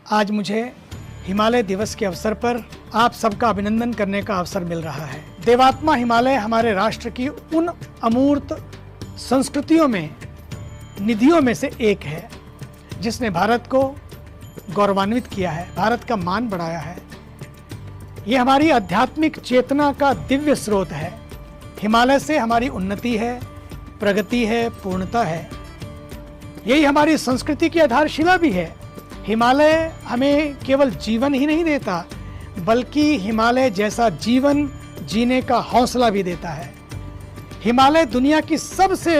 आज मुझे हिमालय दिवस के अवसर पर आप सबका अभिनंदन करने का अवसर मिल रहा है। देवात्मा हिमालय हमारे राष्ट्र की उन अमूर्त संस्कृतियों में, निधियों में से एक है, जिसने भारत को गौरवान्वित किया है, भारत का मान बढ़ाया है। ये हमारी आध्यात्मिक चेतना का दिव्य स्रोत है। हिमालय से हमारी उन्नति है, प्रगति है, पूर्णता है। यही हमारी संस्कृति की आधारशिला भी है। हिमालय हमें केवल जीवन ही नहीं देता, बल्कि हिमालय जैसा जीवन जीने का हौसला भी देता है। हिमालय दुनिया की सबसे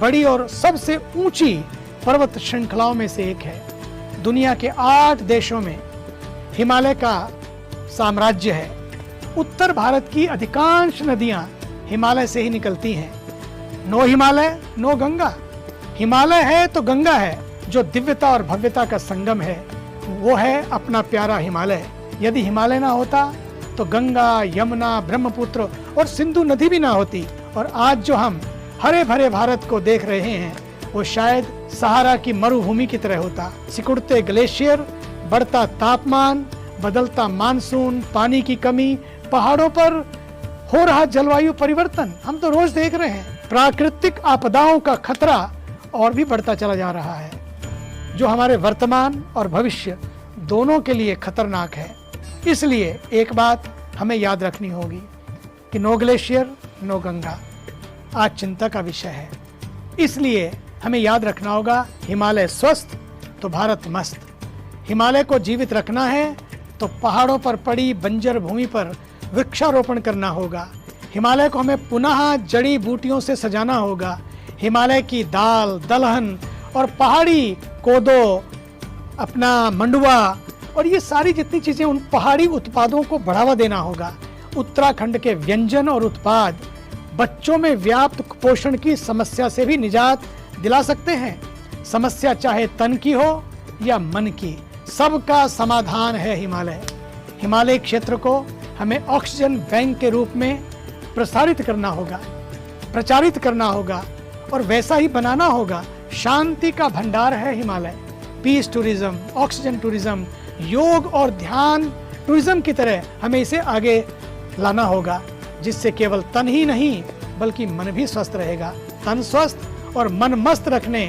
बड़ी और सबसे ऊंची पर्वत श्रृंखलाओं में से एक है। दुनिया के 8 देशों में हिमालय का साम्राज्य है। उत्तर भारत की अधिकांश नदियां हिमालय से ही निकलती हैं। No Himalaya no Ganga. हिमालय है तो गंगा है, जो दिव्यता और भव्यता का संगम है। वो है अपना प्यारा हिमालय। यदि हिमालय ना होता तो गंगा, यमुना, ब्रह्मपुत्र और सिंधु नदी भी ना होती। और आज जो हम हरे भरे भारत को देख रहे हैं, वो शायद सहारा की मरुभूमि की तरह होता। सिकुड़ते ग्लेशियर, बढ़ता तापमान, बदलता मानसून, पानी की कमी, पहाड़ों पर हो रहा जलवायु परिवर्तन, हम तो रोज देख रहे हैं। प्राकृतिक आपदाओं का खतरा और भी बढ़ता चला जा रहा है, जो हमारे वर्तमान और भविष्य दोनों के लिए खतरनाक है। इसलिए एक बात हमें याद रखनी होगी कि नो ग्लेशियर नो गंगा आज चिंता का विषय है। इसलिए हमें याद रखना होगा, हिमालय स्वस्थ तो भारत मस्त। हिमालय को जीवित रखना है तो पहाड़ों पर पड़ी बंजर भूमि पर वृक्षारोपण करना होगा। हिमालय को हमें पुनः जड़ी बूटियों से सजाना होगा। हिमालय की दाल, दलहन और पहाड़ी कोदो, अपना मंडुआ और ये सारी जितनी चीजें, उन पहाड़ी उत्पादों को बढ़ावा देना होगा। उत्तराखंड के व्यंजन और उत्पाद बच्चों में व्याप्त कुपोषण की समस्या से भी निजात दिला सकते हैं। समस्या चाहे तन की हो या मन की, सबका समाधान है हिमालय। हिमालय क्षेत्र को हमें ऑक्सीजन बैंक के रूप में प्रचारित करना होगा और वैसा ही बनाना होगा। शांति का भंडार है Himalaya. Peace tourism, oxygen tourism, yoga और ध्यान टूरिज्म की तरह हमें इसे आगे लाना होगा, जिससे केवल तन ही नहीं बल्कि मन भी स्वस्थ रहेगा। तन स्वस्थ और मन मस्त रखने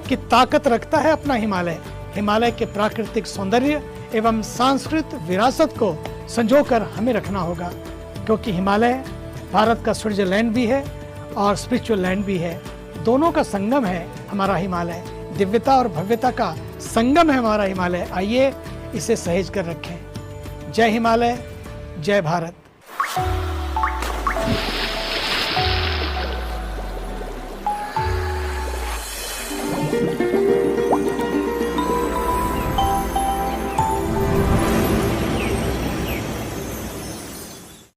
की ताकत रखता है अपना हिमालय। हिमालय के प्राकृतिक सौंदर्य एवं सांस्कृतिक विरासत को संजोकर हमें रखना होगा, क्योंकि हिमालय भारत का स्विट्जरलैंड भी है और स्पिरिचुअल लैंड भी है। दोनों का संगम है हमारा हिमालय। दिव्यता और भव्यता का संगम है हमारा हिमालय। आइए इसे सहेज कर रखें। जय हिमालय, जय भारत।